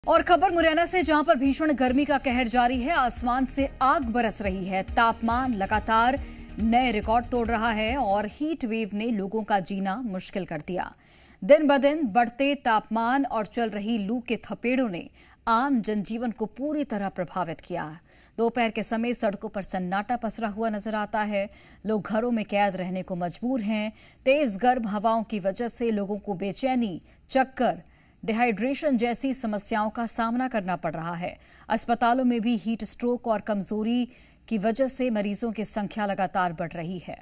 और खबर मुरैना से, जहां पर भीषण गर्मी का कहर जारी है। आसमान से आग बरस रही है। तापमान लगातार नए रिकॉर्ड तोड़ रहा है और हीट वेव ने लोगों का जीना मुश्किल कर दिया। दिन ब दिन बढ़ते तापमान और चल रही लू के थपेड़ों ने आम जनजीवन को पूरी तरह प्रभावित किया। दोपहर के समय सड़कों पर सन्नाटा पसरा हुआ नजर आता है। लोग घरों में कैद रहने को मजबूर हैं। तेज गर्म हवाओं की वजह से लोगों को बेचैनी, चक्कर, डिहाइड्रेशन जैसी समस्याओं का सामना करना पड़ रहा है। अस्पतालों में भी हीट स्ट्रोक और कमजोरी की वजह से मरीजों की संख्या लगातार बढ़ रही है।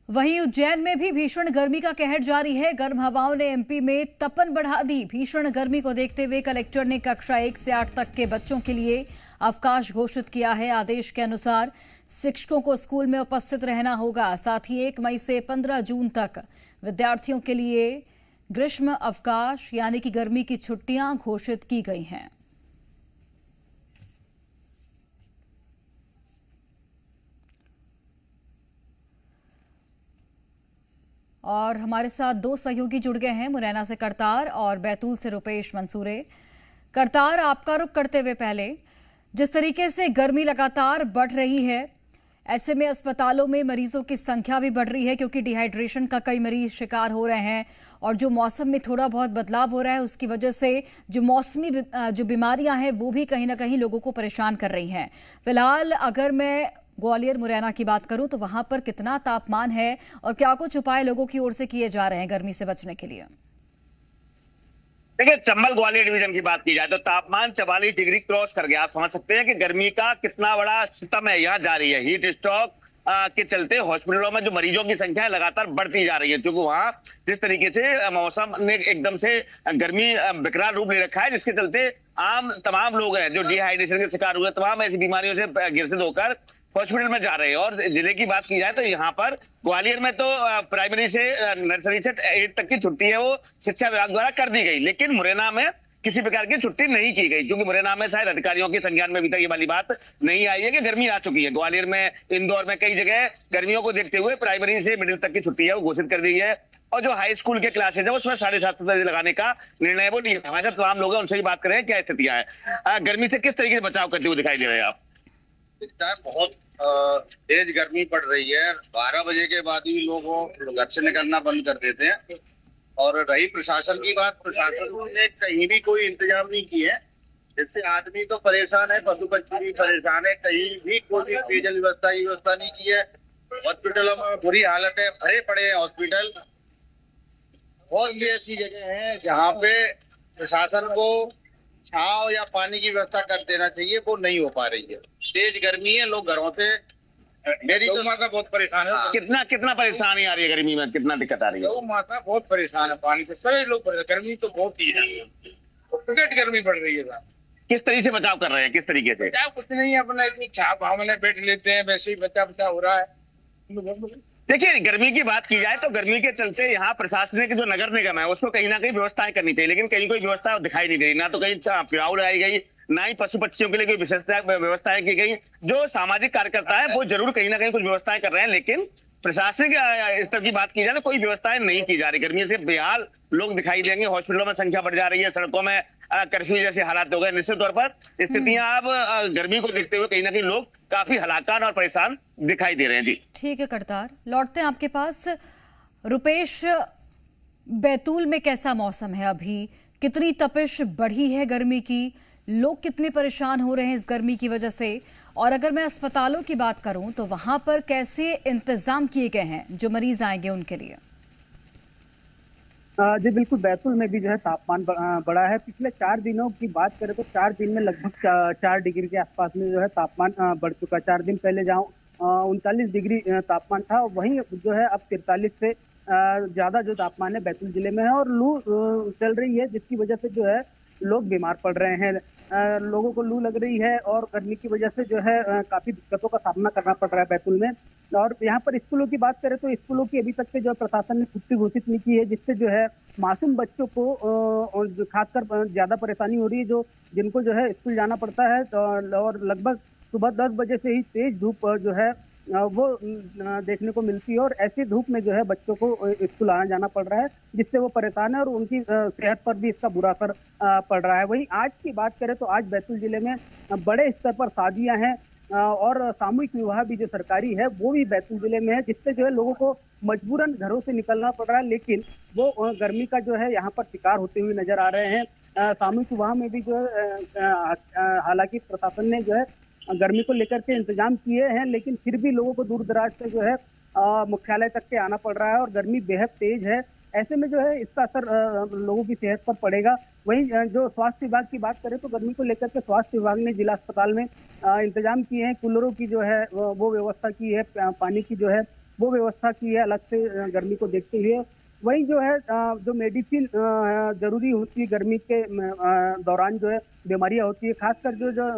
वहीं उज्जैन में भी भीषण गर्मी का कहर जारी है। गर्म हवाओं ने एमपी में तपन बढ़ा दी। भीषण गर्मी को देखते हुए कलेक्टर ने कक्षा 1 से 8 तक के बच्चों के लिए अवकाश घोषित किया है। आदेश के अनुसार शिक्षकों को स्कूल में उपस्थित रहना होगा। साथ ही 1 मई से 15 जून तक विद्यार्थियों के लिए ग्रीष्म अवकाश यानी कि गर्मी की छुट्टियां घोषित की गई हैं। और हमारे साथ 2 सहयोगी जुड़ गए हैं, मुरैना से करतार और बैतूल से रुपेश मंसूरे। करतार, आपका रुख करते हुए पहले, जिस तरीके से गर्मी लगातार बढ़ रही है, ऐसे में अस्पतालों में मरीजों की संख्या भी बढ़ रही है क्योंकि डिहाइड्रेशन का कई मरीज शिकार हो रहे हैं और जो मौसम में थोड़ा बहुत बदलाव हो रहा है उसकी वजह से जो मौसमी जो बीमारियां हैं वो भी कहीं ना कहीं लोगों को परेशान कर रही हैं। फिलहाल अगर मैं ग्वालियर मुरैना की बात करूं तो वहां पर कितना तापमान है और क्या कुछ उपाय लोगों की ओर से किए जा रहे हैं गर्मी से बचने के लिए? देखिए, चंबल ग्वालियर डिवीजन की बात की जाए तो तापमान 44 डिग्री क्रॉस कर गया। आप समझ सकते हैं कि गर्मी का कितना बड़ा सितम है यहाँ जारी है। हीट स्ट्रोक के चलते हॉस्पिटलों में जो मरीजों की संख्या है लगातार बढ़ती जा रही है, क्योंकि वहां जिस तरीके से मौसम ने एकदम से गर्मी विकराल रूप ले रखा है, जिसके चलते तमाम लोग हैं जो डिहाइड्रेशन के शिकार हुए, तमाम ऐसी बीमारियों से ग्रसित होकर हॉस्पिटल में जा रहे हैं। और जिले की बात की जाए तो यहाँ पर ग्वालियर में तो प्राइमरी से नर्सरी से 8 तक की छुट्टी है वो शिक्षा विभाग द्वारा कर दी गई, लेकिन मुरैना में किसी प्रकार की छुट्टी नहीं की गई, क्योंकि मुरैना में शायद अधिकारियों के संज्ञान में अभी तक ये वाली बात नहीं आई है कि गर्मी आ चुकी है। ग्वालियर में, इंदौर में कई जगह गर्मियों को देखते हुए प्राइमरी से मिडिल तक की छुट्टी है वो घोषित कर दी है और जो हाई स्कूल के क्लासेज है उसमें 7:30 बजे लगाने का निर्णय वो लिया। हमारे साथ तमाम लोग हैं, उनसे भी बात करें क्या स्थितियां हैं। गर्मी से किस तरीके से बचाव करते हुए दिखाई दे रहे हैं आप? बहुत तेज गर्मी पड़ रही है। 12 बजे के बाद ही लोग घर से निकलना बंद कर देते हैं। और रही प्रशासन की बात, प्रशासन ने कहीं भी कोई इंतजाम नहीं किया है, जिससे आदमी तो परेशान है, पशु पक्षी भी परेशान है। कहीं भी कोई पेयजल व्यवस्था नहीं की है। हॉस्पिटलों में बुरी हालत है, भरे पड़े हैं हॉस्पिटल। बहुत सी ऐसी जगह है जहाँ पे प्रशासन को छांव या पानी की व्यवस्था कर देना चाहिए, वो नहीं हो पा रही है। तेज गर्मी है, लोग घरों से, मेरी तो माता बहुत परेशान है। कितना परेशानी आ रही है गर्मी में, कितना दिक्कत आ रही है? लोग माता बहुत परेशान है पानी से, सभी लोग परेशान। गर्मी तो बहुत ही है, प्रकट गर्मी पड़ रही है साहब। किस तरीके से बचाव कर रहे हैं, किस तरीके से? कुछ नहीं, अपना इतनी छाप हमने बैठ लेते हैं, वैसे ही बचा हो रहा है। देखिए, गर्मी की बात की जाए तो गर्मी के चलते यहाँ प्रशासनिक जो नगर निगम है उसको कहीं ना कहीं व्यवस्थाएं करनी चाहिए, लेकिन कहीं कोई व्यवस्था दिखाई नहीं दे रही। ना तो कहीं पिलाव लगाई गई, ना ही पशु पक्षियों के लिए कोई विशेष व्यवस्थाएं की गई। जो सामाजिक कार्यकर्ता है वो जरूर कहीं ना कहीं कुछ व्यवस्थाएं कर रहे हैं, लेकिन प्रशासनिक स्तर की बात की जाए तो कोई व्यवस्थाएं नहीं की जा रही। गर्मी से बेहाल लोग दिखाई देंगे, हॉस्पिटलों में संख्या बढ़ जा रही है, सड़कों में कर्फ्यू जैसे हालात हो गए। निश्चित तौर पर स्थितियां अब गर्मी को देखते हुए कहीं ना कहीं लोग काफी हलाकान और परेशान दिखाई दे रहे हैं। जी ठीक है करतार, लौटते हैं आपके पास। रुपेश, बैतूल में कैसा मौसम है अभी? कितनी तपिश बढ़ी है गर्मी की? लोग कितने परेशान हो रहे हैं इस गर्मी की वजह से? और अगर मैं अस्पतालों की बात करूं तो वहां पर कैसे इंतजाम किए गए हैं जो मरीज आएंगे उनके लिए? जी बिल्कुल, बैतूल में भी जो है तापमान बढ़ा है। पिछले 4 दिनों की बात करें तो 4 दिन में लगभग 4 डिग्री के आसपास में जो है तापमान बढ़ चुका है। 4 दिन पहले जहाँ 39 डिग्री तापमान था, वहीं जो है अब 43 से ज्यादा जो तापमान है बैतूल जिले में है। और लू चल रही है, जिसकी वजह से जो है लोग बीमार पड़ रहे हैं। लोगों को लू लग रही है और गर्मी की वजह से जो है काफी दिक्कतों का सामना करना पड़ रहा है बैतूल में। और यहाँ पर स्कूलों की बात करें तो स्कूलों की अभी तक से जो प्रशासन ने छुट्टी घोषित नहीं की है, जिससे जो है मासूम बच्चों को खासकर ज्यादा परेशानी हो रही है, जो जिनको जो है स्कूल जाना पड़ता है। और लगभग सुबह 10 बजे से ही तेज धूप जो है वो देखने को मिलती है। और ऐसी धूप में जो है बच्चों को स्कूल आना जाना पड़ रहा है, जिससे वो परेशान है और उनकी सेहत पर भी इसका बुरा असर पड़ रहा है। वहीं आज की बात करें तो आज बैतूल जिले में बड़े स्तर पर शादियां हैं और सामूहिक विवाह भी जो सरकारी है वो भी बैतूल जिले में है, जिससे जो है लोगों को मजबूरन घरों से निकलना पड़ रहा है, लेकिन वो गर्मी का जो है यहाँ पर शिकार होते हुए नजर आ रहे हैं। सामूहिक विवाह में भी जो है हालांकि प्रशासन ने जो है गर्मी को लेकर के इंतजाम किए हैं, लेकिन फिर भी लोगों को दूर दराज से जो है मुख्यालय तक के आना पड़ रहा है और गर्मी बेहद तेज है। ऐसे में जो है इसका असर लोगों की सेहत पर पड़ेगा। वहीं जो स्वास्थ्य विभाग की बात करें तो गर्मी को लेकर के स्वास्थ्य विभाग ने जिला अस्पताल में इंतजाम किए हैं, कूलरों की जो है वो व्यवस्था की है, पानी की जो है वो व्यवस्था की है अलग से गर्मी को देखते हुए। वहीं जो है जो मेडिसिन जरूरी होती है गर्मी के दौरान जो है बीमारियां होती है, खासकर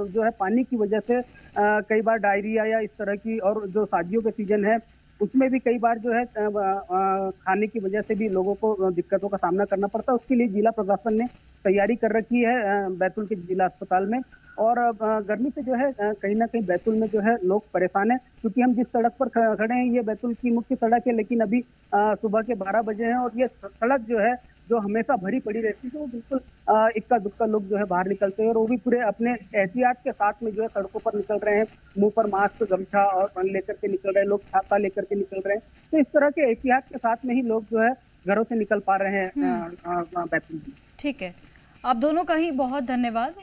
जो है पानी की वजह से कई बार डायरिया या इस तरह की, और जो शादियों के सीजन है उसमें भी कई बार जो है खाने की वजह से भी लोगों को दिक्कतों का सामना करना पड़ता है। उसके लिए जिला प्रशासन ने तैयारी कर रखी है बैतूल के जिला अस्पताल में। और गर्मी से जो है कहीं ना कहीं बैतूल में जो है लोग परेशान हैं, क्योंकि हम जिस सड़क पर खड़े हैं ये बैतूल की मुख्य सड़क है, लेकिन अभी सुबह के 12 बजे हैं और ये सड़क जो है जो हमेशा भरी पड़ी रहती है, तो बिल्कुल इक्का दुक्का लोग जो है बाहर निकलते हैं और वो भी पूरे अपने एहतियात के साथ में जो है सड़कों पर निकल रहे हैं, मुंह पर मास्क गमछा और लेकर के निकल रहे हैं, लोग छाता लेकर के निकल रहे हैं। तो इस तरह के एहतियात के साथ में ही लोग जो है घरों से निकल पा रहे हैं बैतूल। ठीक है, आप दोनों का ही बहुत धन्यवाद।